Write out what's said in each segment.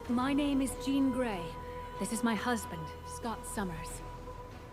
My name is Jean Grey. This is my husband, Scott Summers.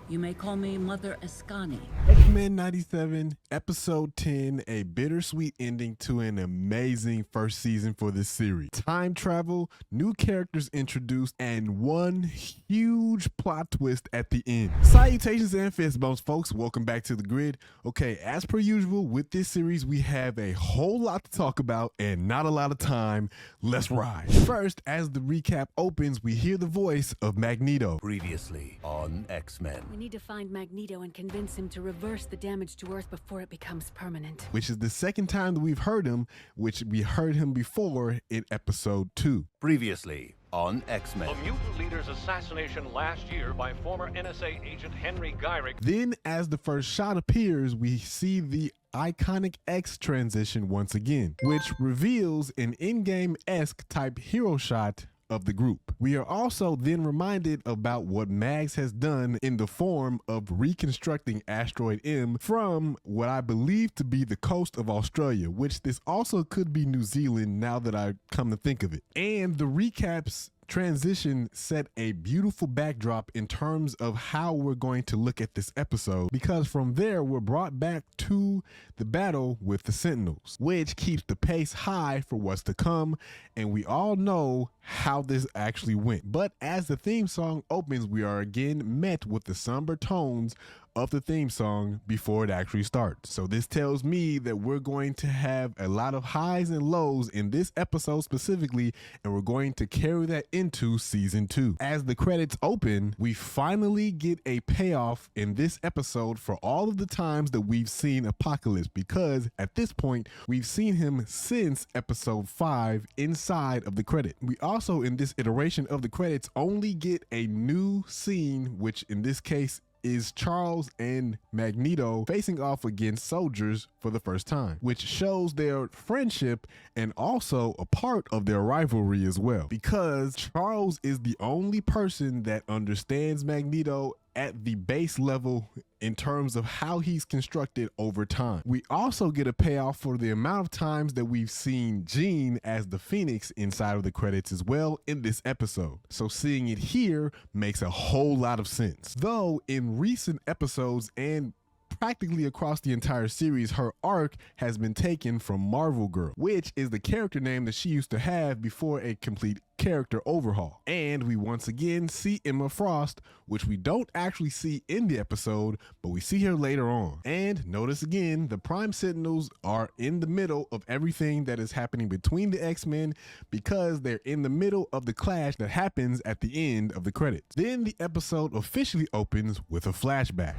You may call me Mother Ascani. Xmen 97, episode 10, a bittersweet ending to an amazing first season for this series. Time travel, new characters introduced, and one huge plot twist at the end. Salutations and fist bumps, folks. Welcome back to the grid. Okay, as per usual, with this series, we have a whole lot to talk about and not a lot of time. Let's ride. First, as the recap opens, we hear the voice of Magneto. Previously on Xmen. We need to find Magneto and convince him to reverse the damage to Earth before it becomes permanent. Which is the second time that we've heard him, which we heard him before in episode 2. Previously on The Xmen. mutant leader's assassination last year by former NSA agent Henry Gyrick. Then, as the first shot appears, we see the iconic X transition once again, which reveals an in-game-esque type hero shot of the group. We are also then reminded about what Mags has done in the form of reconstructing Asteroid M from what I believe to be the coast of Australia, which this also could be New Zealand now that I come to think of it. And the recaps transition set a beautiful backdrop in terms of how we're going to look at this episode, because from there we're brought back to the battle with the Sentinels, which keeps the pace high for what's to come, and we all know how this actually went. But as the theme song opens, we are again met with the somber tones of the theme song before it actually starts. So this tells me that we're going to have a lot of highs and lows in this episode specifically, and we're going to carry that into season 2. As the credits open, we finally get a payoff in this episode for all of the times that we've seen Apocalypse, because at this point we've seen him since episode 5 inside of the credit. We also, in this iteration of the credits, only get a new scene, which in this case is Charles and Magneto facing off against soldiers for the first time, which shows their friendship and also a part of their rivalry as well, because Charles is the only person that understands Magneto at the base level in terms of how he's constructed over time. We also get a payoff for the amount of times that we've seen Jean as the Phoenix inside of the credits as well in this episode. So seeing it here makes a whole lot of sense. Though in recent episodes and practically across the entire series, her arc has been taken from Marvel Girl, which is the character name that she used to have before a complete character overhaul. And we once again see Emma Frost, which we don't actually see in the episode, but we see her later on. And notice again, the Prime Sentinels are in the middle of everything that is happening between the X-Men, because they're in the middle of the clash that happens at the end of the credits. Then the episode officially opens with a flashback.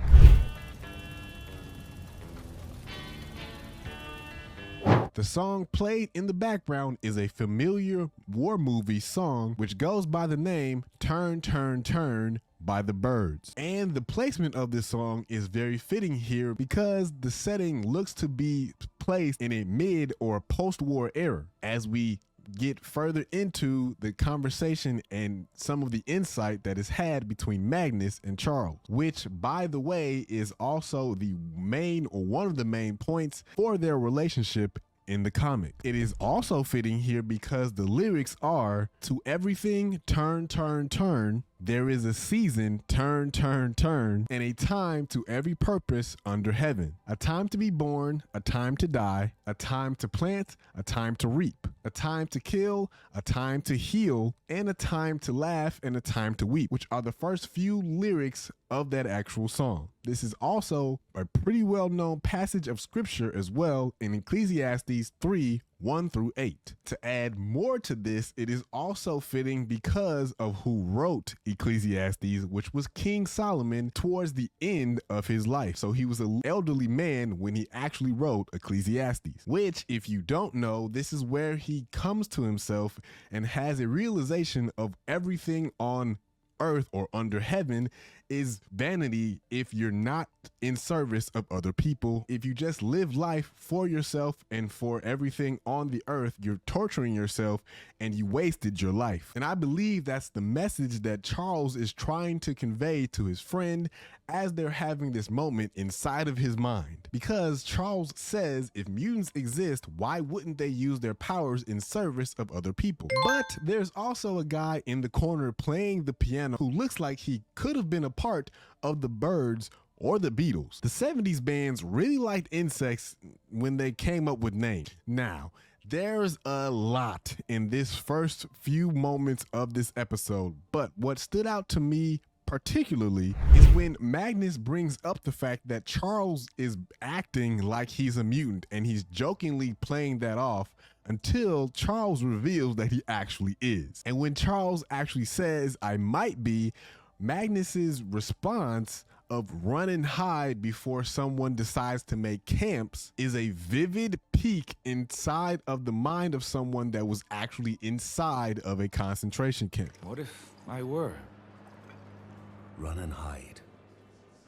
The song played in the background is a familiar war movie song, which goes by the name Turn, Turn, Turn by the Byrds. And the placement of this song is very fitting here because the setting looks to be placed in a mid or post-war era. As we get further into the conversation and some of the insight that is had between Magnus and Charles, which, by the way, is also the main or one of the main points for their relationship in the comic. It is also fitting here because the lyrics are, "To everything turn, turn, turn. There is a season, turn, turn, turn, and a time to every purpose under heaven. A time to be born, a time to die, a time to plant, a time to reap, a time to kill, a time to heal, and a time to laugh, and a time to weep," which are the first few lyrics of that actual song. This is also a pretty well-known passage of scripture as well in Ecclesiastes 3:1-8. To add more to this, it is also fitting because of who wrote Ecclesiastes, which was King Solomon towards the end of his life. So he was an elderly man when he actually wrote Ecclesiastes, which, if you don't know, this is where he comes to himself and has a realization of everything on earth or under heaven is vanity if you're not in service of other people. If you just live life for yourself and for everything on the earth, you're torturing yourself and you wasted your life. And I believe that's the message that Charles is trying to convey to his friend as they're having this moment inside of his mind. Because Charles says if mutants exist, why wouldn't they use their powers in service of other people? But there's also a guy in the corner playing the piano who looks like he could have been a part of the Byrds or the Beatles. The 70s bands really liked insects when they came up with names. Now, there's a lot in this first few moments of this episode, but what stood out to me particularly is when Magnus brings up the fact that Charles is acting like he's a mutant, and he's jokingly playing that off until Charles reveals that he actually is. And when Charles actually says, "I might be," Magnus's response of run and hide before someone decides to make camps is a vivid peek inside of the mind of someone that was actually inside of a concentration camp. What if I were? Run and hide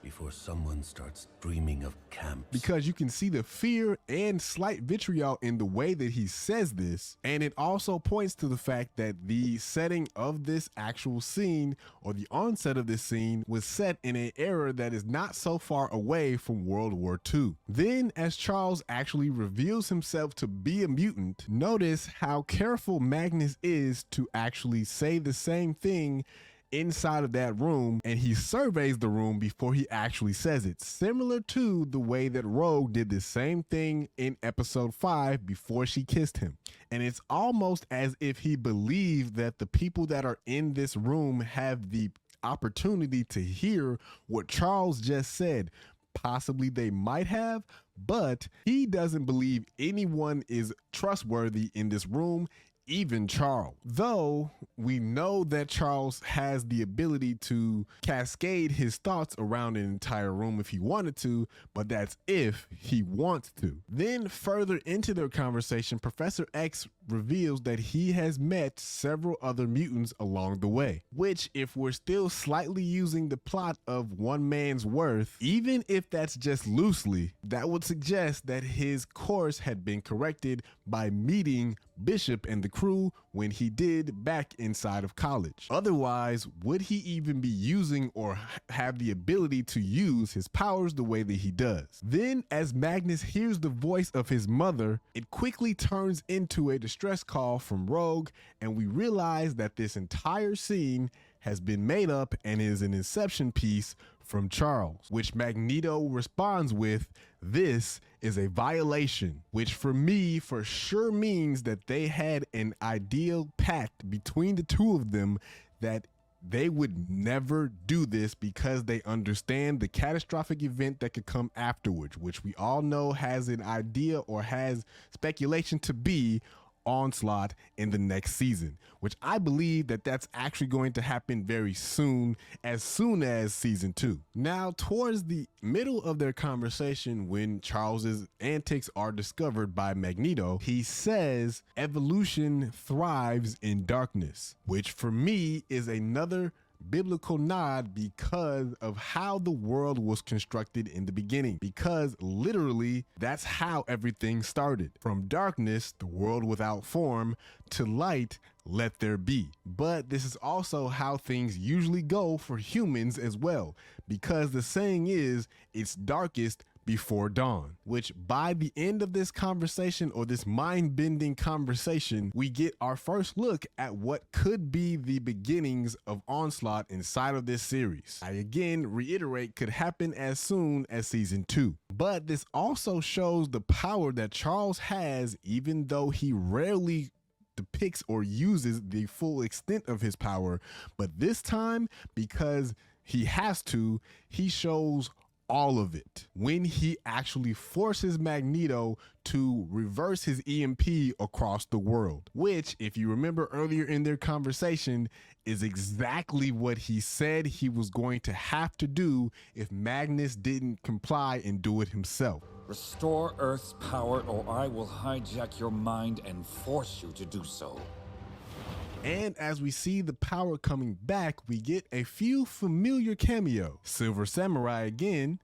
before someone starts dreaming of camps. Because you can see the fear and slight vitriol in the way that he says this, and it also points to the fact that the setting of this actual scene, or the onset of this scene, was set in an era that is not so far away from World War II. Then, as Charles actually reveals himself to be a mutant, notice how careful Magnus is to actually say the same thing inside of that room, and he surveys the room before he actually says it, similar to the way that Rogue did the same thing in episode 5 before she kissed him. And it's almost as if he believed that the people that are in this room have the opportunity to hear what Charles just said. Possibly they might have, but he doesn't believe anyone is trustworthy in this room, even Charles. Though we know that Charles has the ability to cascade his thoughts around an entire room if he wanted to, but that's if he wants to. Then further into their conversation, Professor X reveals that he has met several other mutants along the way, which, if we're still slightly using the plot of One Man's Worth, even if that's just loosely, that would suggest that his course had been corrected by meeting Bishop and the crew when he did back inside of college. Otherwise, would he even be using or have the ability to use his powers the way that he does? Then, as Magnus hears the voice of his mother, it quickly turns into a distress call from Rogue, and we realize that this entire scene has been made up and is an inception piece from Charles, which Magneto responds with, "This is a violation," which for me for sure means that they had an ideal pact between the two of them that they would never do this, because they understand the catastrophic event that could come afterwards, which we all know has an idea or has speculation to be Onslaught in the next season, which I believe that that's actually going to happen very soon as season 2. Now, towards the middle of their conversation, when Charles's antics are discovered by Magneto, he says evolution thrives in darkness, which for me is another biblical nod because of how the world was constructed in the beginning, because literally that's how everything started. From darkness, the world without form, to light, let there be. But this is also how things usually go for humans as well, because the saying is, it's darkest before dawn, which by the end of this conversation, or this mind-bending conversation, we get our first look at what could be the beginnings of Onslaught inside of this series. I again reiterate, could happen as soon as season 2. But this also shows the power that Charles has, even though he rarely depicts or uses the full extent of his power. But this time, because he has to, he shows all of it when he actually forces Magneto to reverse his EMP across the world, which, if you remember earlier in their conversation, is exactly what he said he was going to have to do if Magnus didn't comply and do it himself. Restore Earth's power, or I will hijack your mind and force you to do so. And as we see the power coming back, we get a few familiar cameos. Silver Samurai again,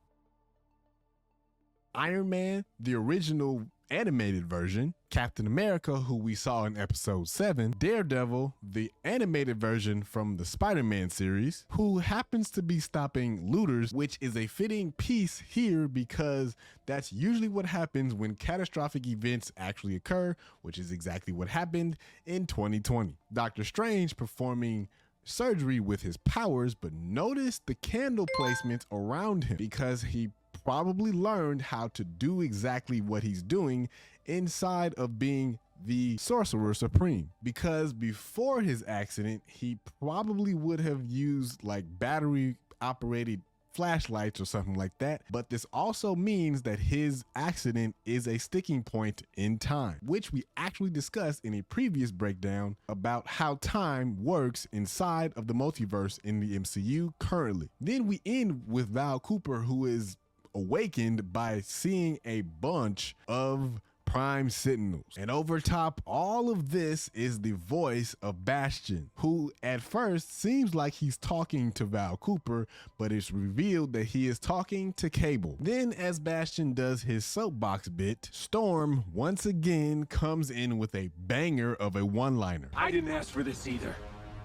Iron Man, the original animated version, Captain America, who we saw in episode 7, Daredevil, the animated version from the Spider-Man series, who happens to be stopping looters, which is a fitting piece here because that's usually what happens when catastrophic events actually occur, which is exactly what happened in 2020. Doctor Strange performing surgery with his powers, but notice the candle placements around him because he probably learned how to do exactly what he's doing inside of being the Sorcerer Supreme. Because before his accident, he probably would have used like battery operated flashlights or something like that. But this also means that his accident is a sticking point in time, which we actually discussed in a previous breakdown about how time works inside of the multiverse in the MCU currently. Then we end with Val Cooper, who is awakened by seeing a bunch of Prime Sentinels. And over top all of this is the voice of Bastion, who at first seems like he's talking to Val Cooper, but it's revealed that he is talking to Cable. Then as Bastion does his soapbox bit, Storm once again comes in with a banger of a one-liner. I didn't ask for this either.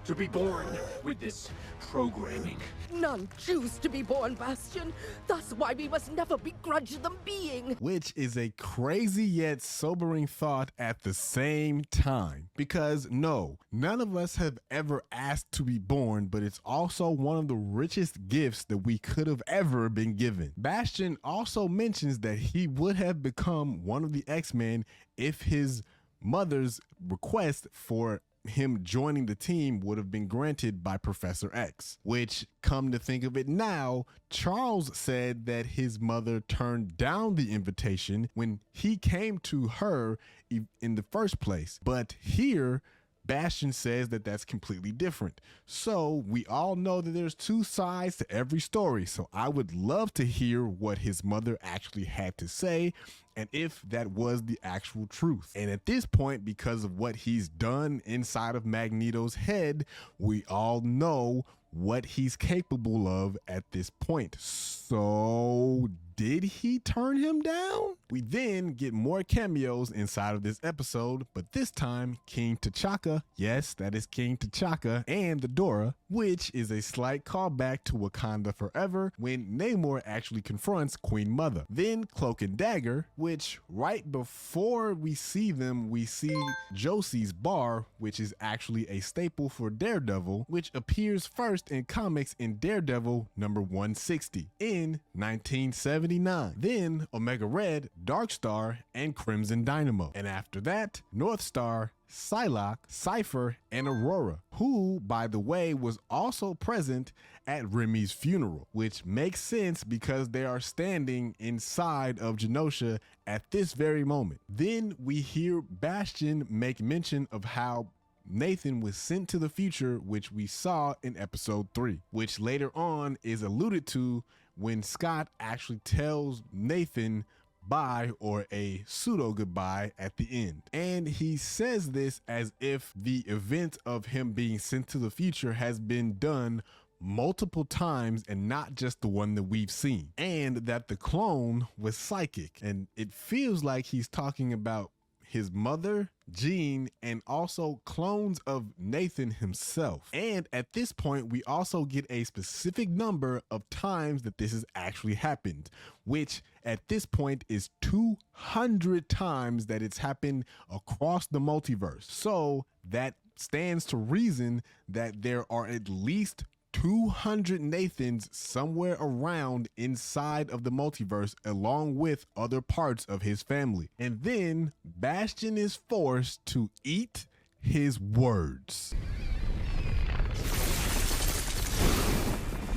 To be born with this programming. None choose to be born, Bastion. Thus why we must never begrudge them being. Which is a crazy yet sobering thought at the same time. Because no, none of us have ever asked to be born, but it's also one of the richest gifts that we could have ever been given. Bastion also mentions that he would have become one of the X-Men if his mother's request for him joining the team would have been granted by Professor X, which, come to think of it now, Charles said that his mother turned down the invitation when he came to her in the first place. But here, Bastion says that that's completely different. So we all know that there's two sides to every story. So I would love to hear what his mother actually had to say and if that was the actual truth. And at this point, because of what he's done inside of Magneto's head, we all know what he's capable of at this point. So did he turn him down? We then get more cameos inside of this episode, but this time King T'Chaka, yes, that is King T'Chaka, and the Dora, which is a slight callback to Wakanda Forever when Namor actually confronts Queen Mother. Then Cloak and Dagger, which right before we see them, we see Josie's bar, which is actually a staple for Daredevil, which appears first in comics in Daredevil number 160 in 1979. Then Omega Red, Darkstar, and Crimson Dynamo. And after that, North Star, Psylocke, Cypher, and Aurora, who, by the way, was also present at Remy's funeral, which makes sense because they are standing inside of Genosha at this very moment. Then we hear Bastion make mention of how Nathan was sent to the future, which we saw in episode 3, which later on is alluded to when Scott actually tells Nathan bye, or a pseudo goodbye at the end. And he says this as if the event of him being sent to the future has been done multiple times and not just the one that we've seen, and that the clone was psychic. And it feels like he's talking about his mother, Jean, and also clones of Nathan himself. And at this point, we also get a specific number of times that this has actually happened, which at this point is 200 times that it's happened across the multiverse. So that stands to reason that there are at least 200 Nathans somewhere around inside of the multiverse, along with other parts of his family. And then Bastion is forced to eat his words.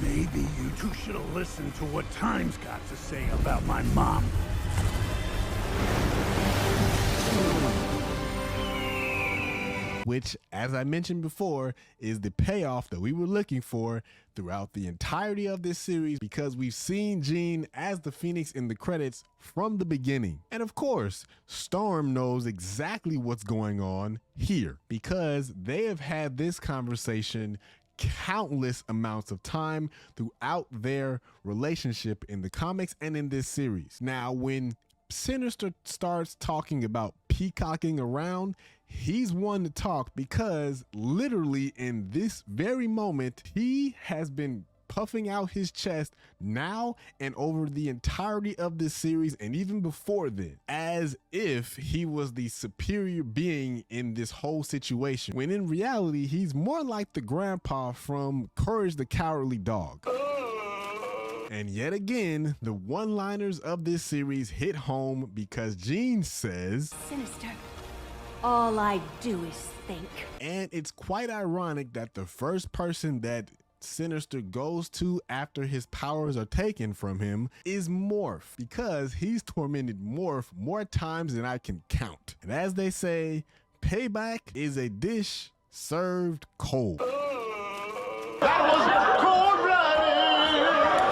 Maybe you two should have listened to what Time's got to say about my mom. Which, as I mentioned before, is the payoff that we were looking for throughout the entirety of this series, because we've seen Jean as the Phoenix in the credits from the beginning. And of course, Storm knows exactly what's going on here, because they have had this conversation countless amounts of time throughout their relationship in the comics and in this series. Now, when Sinister starts talking about peacocking around, he's one to talk because literally in this very moment, he has been puffing out his chest now and over the entirety of this series and even before then, as if he was the superior being in this whole situation, when in reality, he's more like the grandpa from Courage the Cowardly Dog. And yet again, the one-liners of this series hit home because Jean says, Sinister, all I do is think. And it's quite ironic that the first person that Sinister goes to after his powers are taken from him is Morph, because he's tormented Morph more times than I can count. And as they say, payback is a dish served cold.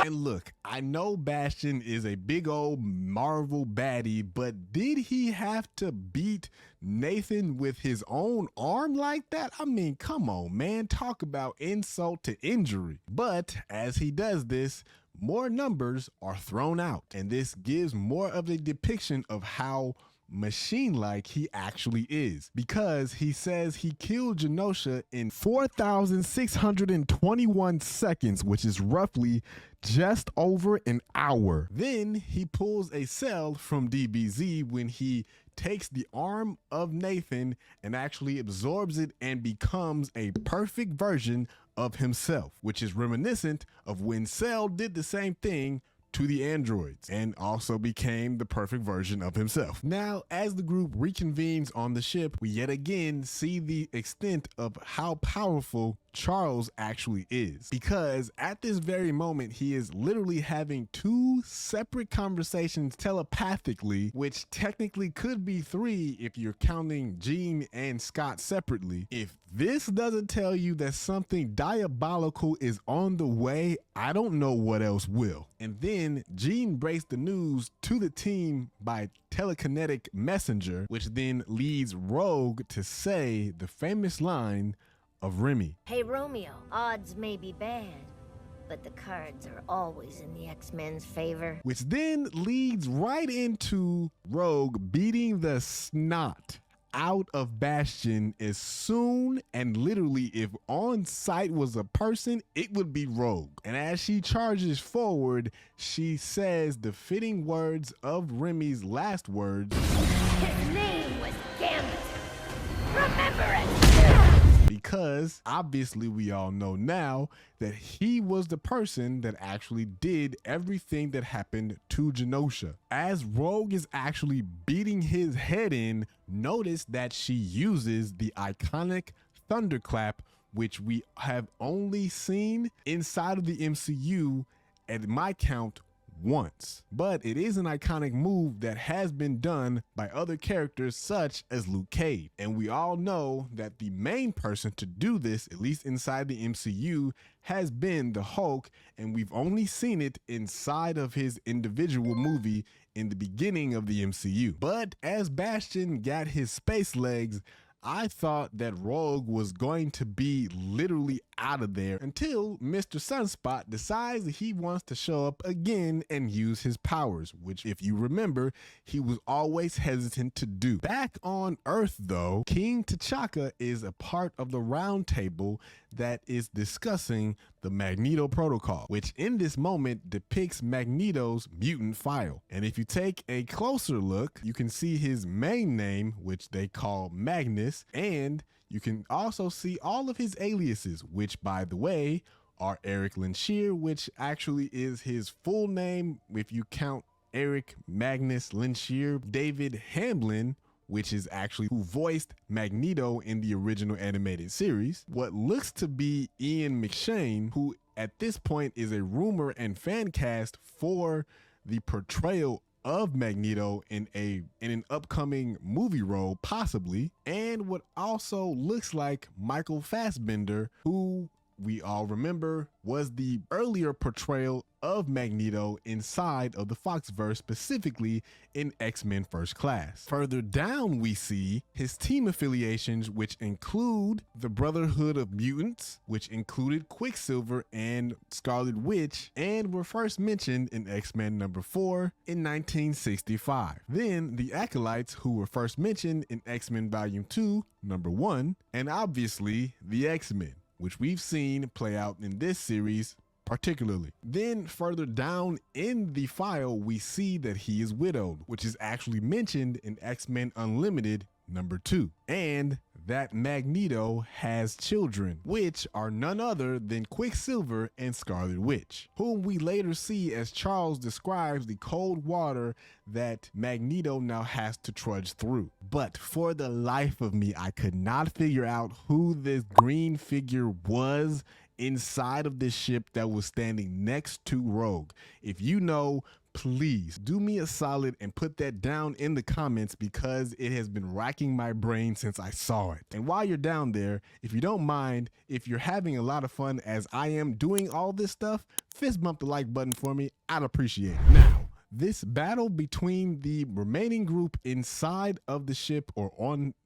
And look, I know Bastion is a big old Marvel baddie, but did he have to beat Nathan with his own arm like that? I mean, come on, man, talk about insult to injury. But as he does this, more numbers are thrown out, and this gives more of a depiction of how machine-like he actually is, because he says he killed Genosha in 4,621 seconds, which is roughly just over an hour. Then he pulls a cell from DBZ when he takes the arm of Nathan and actually absorbs it and becomes a perfect version of himself, which is reminiscent of when Cell did the same thing to the androids and also became the perfect version of himself. Now, as the group reconvenes on the ship, we yet again see the extent of how powerful Charles actually is, because at this very moment he is literally having two separate conversations telepathically, which technically could be three if you're counting Jean and Scott separately. If this doesn't tell you that something diabolical is on the way, I don't know what else will. And then Jean breaks the news to the team by telekinetic messenger, which then leads Rogue to say the famous line of Remy. Hey Romeo, odds may be bad, but the cards are always in the X-Men's favor. Which then leads right into Rogue beating the snot out of Bastion as soon, and literally if on site was a person, it would be Rogue. And as she charges forward, she says the fitting words of Remy's last words. His name was Gambit. Remember it! Because obviously we all know now that he was the person that actually did everything that happened to Genosha. As Rogue is actually beating his head in, notice that she uses the iconic thunderclap, which we have only seen inside of the MCU at my count once. But it is an iconic move that has been done by other characters such as Luke Cage. And we all know that the main person to do this, at least inside the MCU, has been the Hulk, and we've only seen it inside of his individual movie in the beginning of the MCU. But as Bastion got his space legs, I thought that Rogue was going to be literally out of there until Mr. Sunspot decides that he wants to show up again and use his powers, which, if you remember, he was always hesitant to do. Back on Earth, though, King T'Chaka is a part of the round table that is discussing the Magneto Protocol, which in this moment depicts Magneto's mutant file. And if you take a closer look, you can see his main name, which they call Magnus, and you can also see all of his aliases, which, by the way, are Eric Lenshear, which actually is his full name if you count Eric Magnus Lenshear. David Hamblin, which is actually who voiced Magneto in the original animated series. What looks to be Ian McShane, who at this point is a rumor and fan cast for the portrayal of Magneto in an upcoming movie role, possibly. And what also looks like Michael Fassbender, who we all remember was the earlier portrayal of Magneto inside of the Foxverse, specifically in X-Men First Class. Further down, we see his team affiliations, which include the Brotherhood of Mutants, which included Quicksilver and Scarlet Witch, and were first mentioned in X-Men number 4 in 1965. Then the Acolytes, who were first mentioned in X-Men Volume 2, number 1, and obviously the X-Men, which we've seen play out in this series particularly. Then further down in the file, we see that he is widowed, which is actually mentioned in X-Men Unlimited number 2, and that Magneto has children, which are none other than Quicksilver and Scarlet Witch, whom we later see as Charles describes the cold water that Magneto now has to trudge through. But for the life of me, I could not figure out who this green figure was inside of this ship that was standing next to Rogue. If you know, please do me a solid and put that down in the comments, because it has been racking my brain since I saw it. And while you're down there, if you don't mind, if you're having a lot of fun as I am doing all this stuff, fist bump the like button for me. I'd appreciate it. Now, this battle between the remaining group inside of the ship, or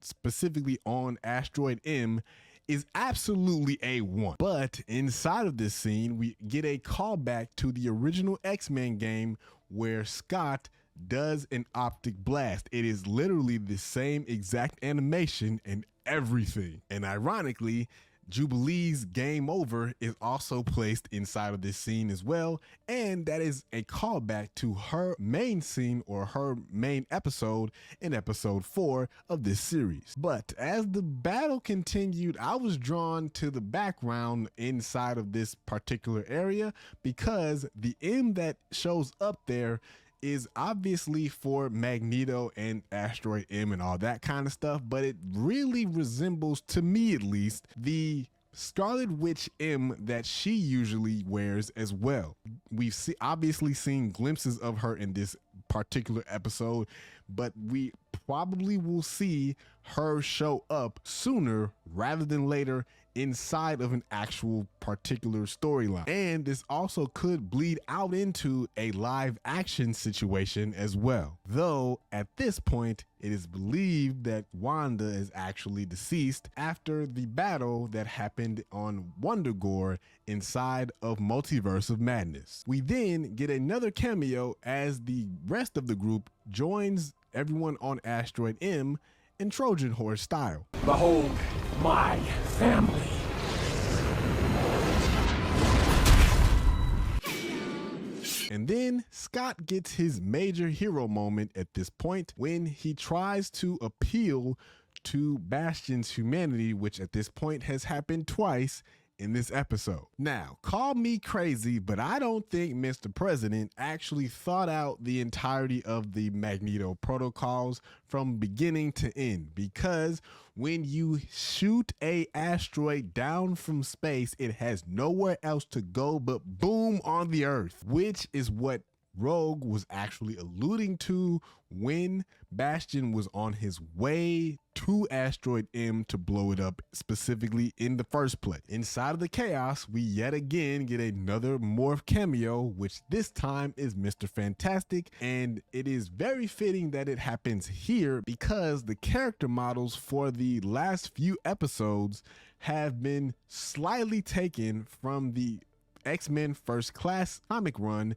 specifically on Asteroid M, is absolutely A1. But inside of this scene, we get a callback to the original X-Men game where Scott does an optic blast. It is literally the same exact animation and everything. And ironically, Jubilee's Game Over is also placed inside of this scene as well, and that is a callback to her main scene, or her main episode, in episode 4 of this series. But as the battle continued, I was drawn to the background inside of this particular area, because the M that shows up there is obviously for Magneto and Asteroid M and all that kind of stuff, but it really resembles, to me at least, the Scarlet Witch M that she usually wears as well. We've obviously seen glimpses of her in this particular episode, but we probably will see her show up sooner rather than later inside of an actual particular storyline. And this also could bleed out into a live action situation as well. Though at this point, it is believed that Wanda is actually deceased after the battle that happened on Wundagore inside of Multiverse of Madness. We then get another cameo as the rest of the group joins everyone on Asteroid M in Trojan Horse style. Behold my family. And then Scott gets his major hero moment at this point when he tries to appeal to Bastion's humanity, which at this point has happened twice in this episode. Now, call me crazy, but I don't think Mr. President actually thought out the entirety of the Magneto protocols from beginning to end, because when you shoot a asteroid down from space, it has nowhere else to go but boom on the Earth, which is what Rogue was actually alluding to when Bastion was on his way to Asteroid M to blow it up, specifically in the first place. Inside of the chaos, we yet again get another morph cameo, which this time is Mr. Fantastic, and it is very fitting that it happens here because the character models for the last few episodes have been slightly taken from the X-Men First Class comic run,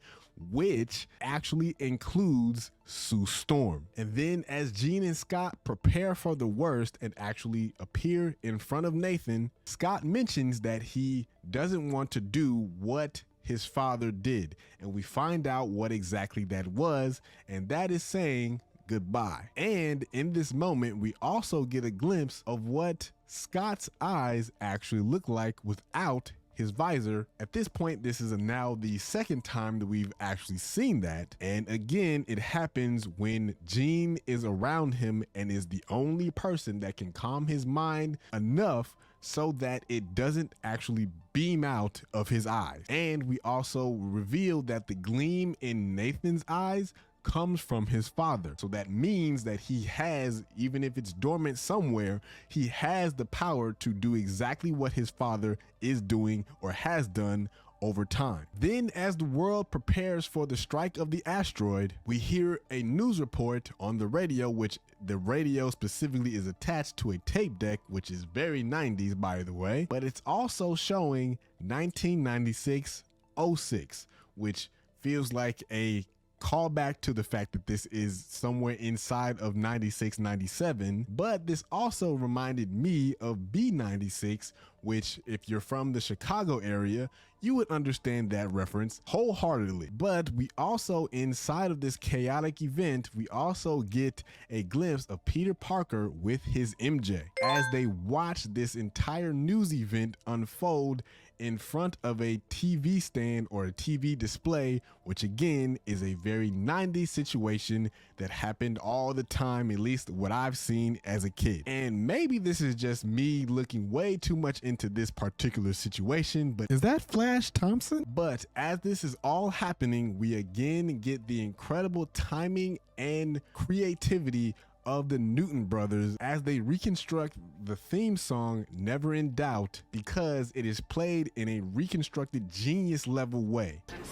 which actually includes Sue Storm. And then as Jean and Scott prepare for the worst and actually appear in front of Nathan, Scott mentions that he doesn't want to do what his father did. And we find out what exactly that was, and that is saying goodbye. And in this moment, we also get a glimpse of what Scott's eyes actually look like without his visor. At this point, this is now the second time that we've actually seen that. And again, it happens when Jean is around him and is the only person that can calm his mind enough so that it doesn't actually beam out of his eyes. And we also reveal that the gleam in Nathan's eyes comes from his father. So that means that he has, even if it's dormant somewhere, he has the power to do exactly what his father is doing or has done over time. Then, as the world prepares for the strike of the asteroid, we hear a news report on the radio, which the radio specifically is attached to a tape deck, which is very 90s, by the way, but it's also showing 1996-06, which feels like a callback to the fact that this is somewhere inside of 96-97, but this also reminded me of B96, which if you're from the Chicago area, you would understand that reference wholeheartedly. But we also, inside of this chaotic event, we also get a glimpse of Peter Parker with his MJ as they watch this entire news event unfold in front of a TV stand or a TV display, which again is a very 90s situation that happened all the time, at least what I've seen as a kid. And maybe this is just me looking way too much into this particular situation, but is that Flash Thompson? But as this is all happening, we again get the incredible timing and creativity of the Newton brothers as they reconstruct the theme song Never in Doubt, because it is played in a reconstructed genius level way. And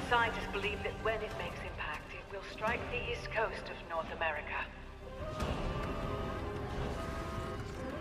scientists believe that when it makes impact, it will strike the east coast of North America.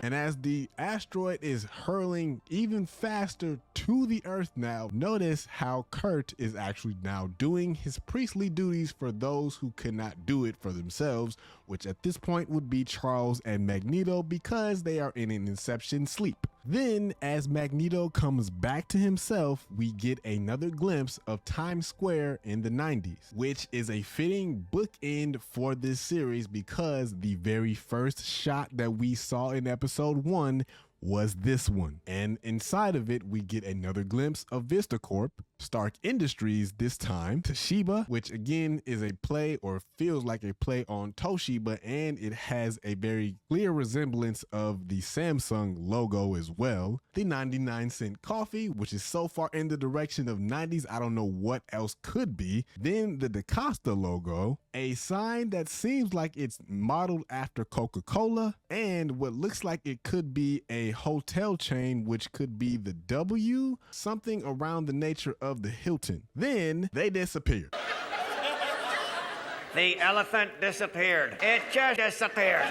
And as the asteroid is hurling even faster to the Earth now, notice how Kurt is actually now doing his priestly duties for those who could not do it for themselves, which at this point would be Charles and Magneto, because they are in an Inception sleep. Then, as Magneto comes back to himself, we get another glimpse of Times Square in the 90s, which is a fitting bookend for this series because the very first shot that we saw in episode 1 was this one. And inside of it, we get another glimpse of VistaCorp, Stark Industries this time, Toshiba, which again is a play or feels like a play on Toshiba, and it has a very clear resemblance of the Samsung logo as well. The 99-cent coffee, which is so far in the direction of 90s, I don't know what else could be. Then the DaCosta logo, a sign that seems like it's modeled after Coca-Cola, and what looks like it could be a hotel chain, which could be the W, something around the nature of the Hilton. Then they disappeared. The elephant disappeared. It just disappeared.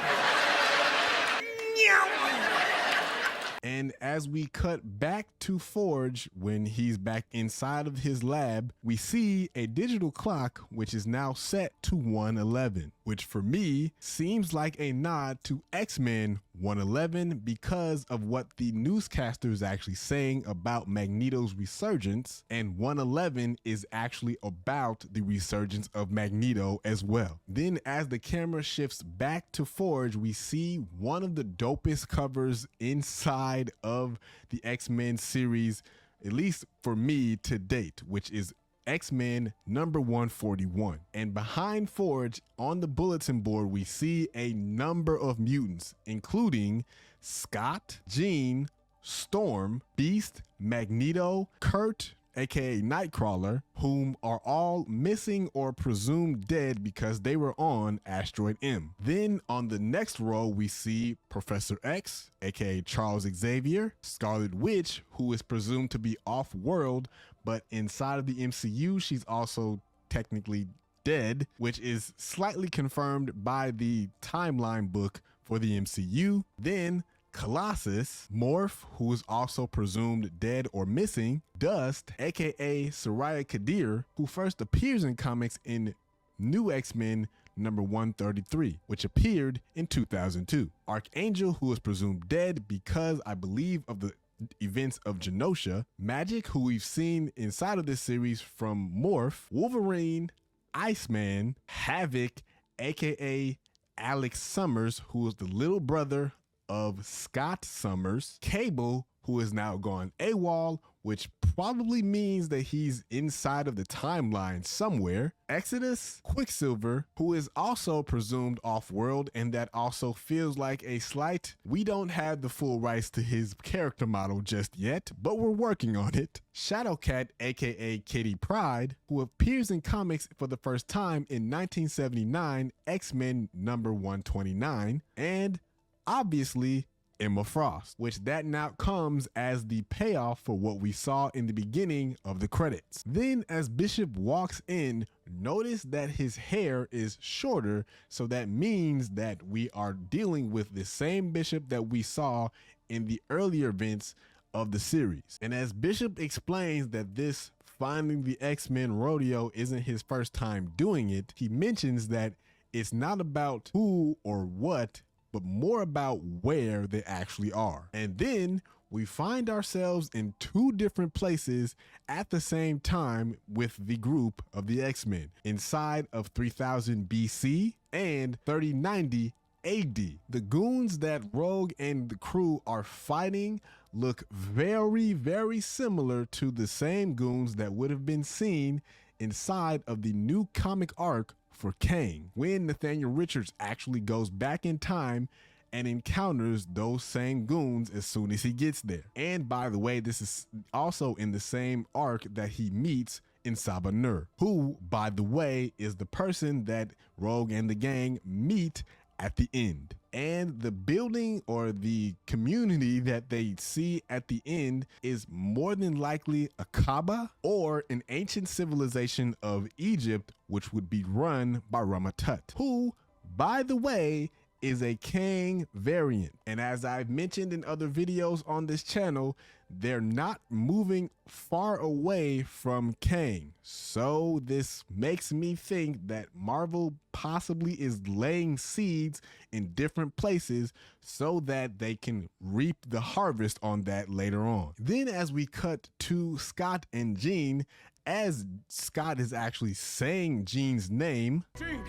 And as we cut back to Forge, when he's back inside of his lab, we see a digital clock which is now set to 111, which for me seems like a nod to X-Men 111 because of what the newscaster is actually saying about Magneto's resurgence, and 111 is actually about the resurgence of Magneto as well. Then as the camera shifts back to Forge, we see one of the dopest covers inside of the X-Men series, at least for me to date, which is X-Men number 141. And behind Forge on the bulletin board, we see a number of mutants, including Scott, Jean, Storm, Beast, Magneto, Kurt, aka Nightcrawler, whom are all missing or presumed dead because they were on Asteroid M. Then on the next row, we see Professor X, aka Charles Xavier, Scarlet Witch, who is presumed to be off-world, but inside of the MCU, she's also technically dead, which is slightly confirmed by the timeline book for the MCU. Then Colossus, Morph, who is also presumed dead or missing, Dust, aka Soraya Kadir, who first appears in comics in New X-Men number 133, which appeared in 2002. Archangel, who is presumed dead because I believe of the events of Genosha. Magic, who we've seen inside of this series from Morph. Wolverine, Iceman, Havoc, aka Alex Summers, who is the little brother of Scott Summers, Cable, who has now gone AWOL, which probably means that he's inside of the timeline somewhere. Exodus, Quicksilver, who is also presumed off-world, and that also feels like a slight, we don't have the full rights to his character model just yet, but we're working on it. Shadowcat, aka Kitty Pryde, who appears in comics for the first time in 1979, X-Men number 129, and obviously Emma Frost, which that now comes as the payoff for what we saw in the beginning of the credits. Then as Bishop walks in, notice that his hair is shorter, so that means that we are dealing with the same Bishop that we saw in the earlier events of the series. And as Bishop explains that this finding the X-Men rodeo isn't his first time doing it, he mentions that it's not about who or what, but more about where they actually are. And then we find ourselves in two different places at the same time with the group of the X-Men, inside of 3000 BC and 3090 AD. The goons that Rogue and the crew are fighting look very, very similar to the same goons that would have been seen inside of the new comic arc for Kang, when Nathaniel Richards actually goes back in time and encounters those same goons as soon as he gets there. And by the way, this is also in the same arc that he meets in Nur, who, by the way, is the person that Rogue and the gang meet at the end. And the building or the community that they see at the end is more than likely a Kaaba or an ancient civilization of Egypt, which would be run by Ramatut, who, by the way, is a Kang variant. And as I've mentioned in other videos on this channel, they're not moving far away from Kang. So this makes me think that Marvel possibly is laying seeds in different places so that they can reap the harvest on that later on. Then as we cut to Scott and Jean, as Scott is actually saying Jean's name. Jean!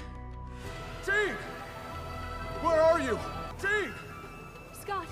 Jean! Where are you? Jean! Scott,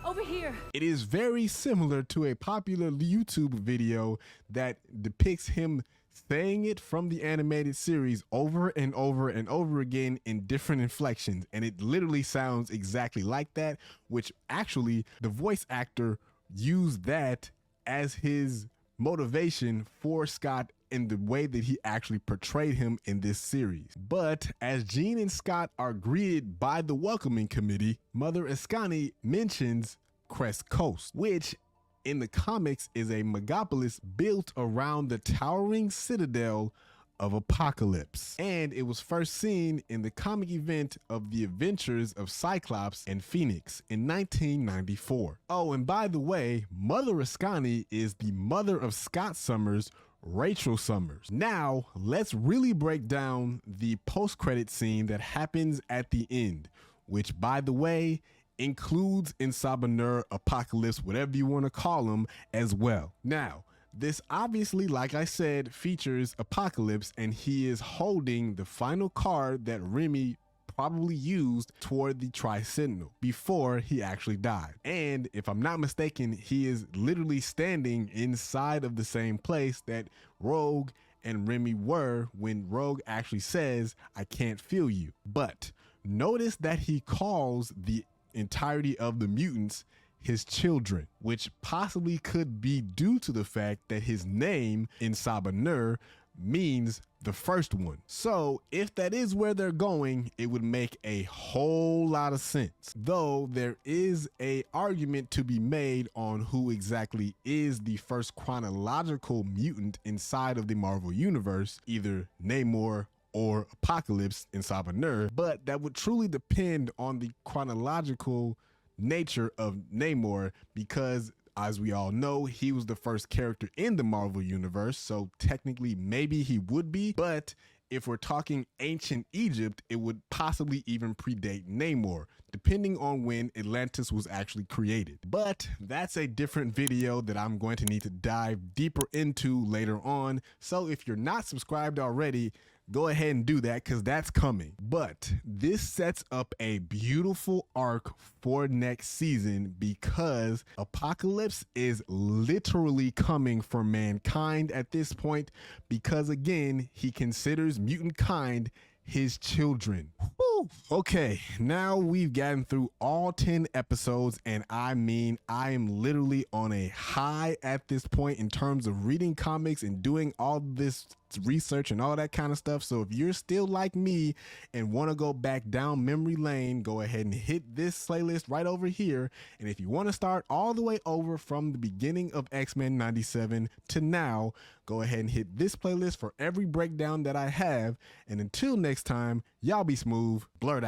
over here. It is very similar to a popular YouTube video that depicts him saying it from the animated series over and over and over again in different inflections. And it literally sounds exactly like that, which actually the voice actor used that as his motivation for Scott in the way that he actually portrayed him in this series. But as Jean and Scott are greeted by the welcoming committee, Mother Ascani mentions Crest Coast, which in the comics is a megapolis built around the towering citadel of Apocalypse. And it was first seen in the comic event of the adventures of Cyclops and Phoenix in 1994. Oh, and by the way, Mother Ascani is the mother of Scott Summers, Rachel Summers. Now, let's really break down the post-credit scene that happens at the end, which, by the way, includes Nur, Apocalypse, whatever you want to call them, as well. Now, this obviously, like I said, features Apocalypse, and he is holding the final card that Remy probably used toward the Tri-Sentinel before he actually died. And if I'm not mistaken, he is literally standing inside of the same place that Rogue and Remy were when Rogue actually says, "I can't feel you." But notice that he calls the entirety of the mutants his children, which possibly could be due to the fact that his name in Nur means the first one. So if that is where they're going, it would make a whole lot of sense. Though there is a argument to be made on who exactly is the first chronological mutant inside of the Marvel Universe, either Namor or Apocalypse in Nur, but that would truly depend on the chronological nature of Namor, because as we all know, he was the first character in the Marvel Universe, so technically maybe he would be, but if we're talking ancient Egypt, it would possibly even predate Namor, depending on when Atlantis was actually created. But that's a different video that I'm going to need to dive deeper into later on, so if you're not subscribed already, go ahead and do that because that's coming. But this sets up a beautiful arc for next season because Apocalypse is literally coming for mankind at this point because, again, he considers mutant kind his children. Woo. Okay, now we've gotten through all 10 episodes, and I mean, I am literally on a high at this point in terms of reading comics and doing all this research and all that kind of stuff. So if you're still like me and want to go back down memory lane, go ahead and hit this playlist right over here. And if you want to start all the way over from the beginning of X-Men 97 to now, go ahead and hit this playlist for every breakdown that I have. And until next time, y'all be smooth, blurred out.